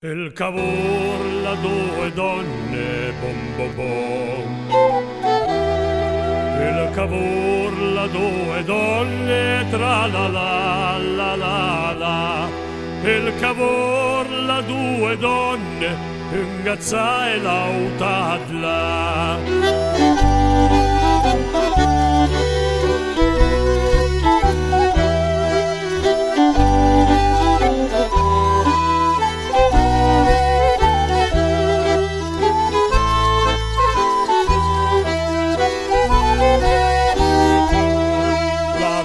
Il cavor la due donne bom bom bom. Il cavor la due donne tra la la la la la. Il cavor la due donne ingazza e lautadla.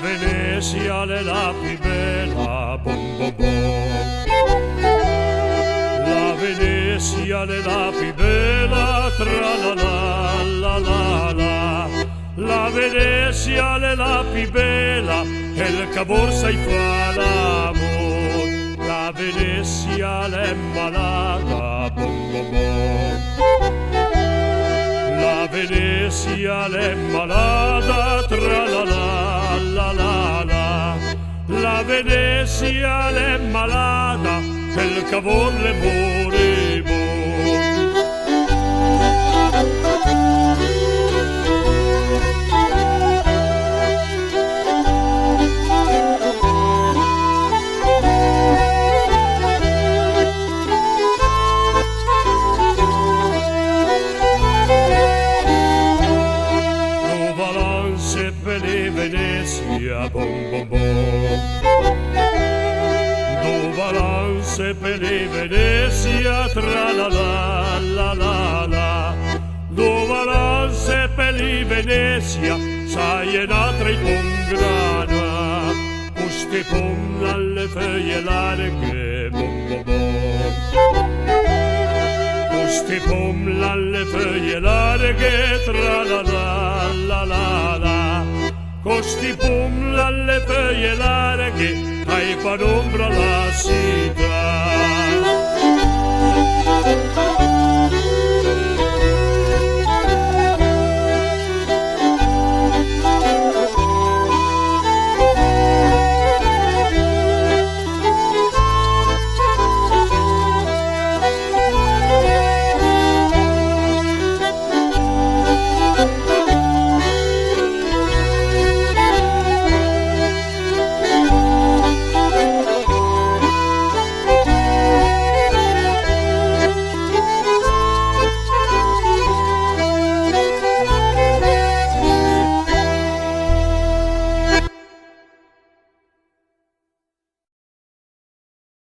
Venezia è la più bella, bom bom bom. La Venezia è la più bella, tra la la la la la. La Venezia è la più bella, e il cavor sai fa l'amor. La Venezia è malata, bom bom bom. La Venezia è malata, tra la la la la la. La Venezia è malata, e il cavor le moribond. Venezia bom bom bom. Do balance per le Venezia tra la la la la la. Do balance per le Venezia sai è nata in congrana. Queste pom alle feuille larghe bom bom bom. Queste pom alle feuille larghe tra la la la la la. Costi pum alle feuille larghe, ai fa l'ombra la città.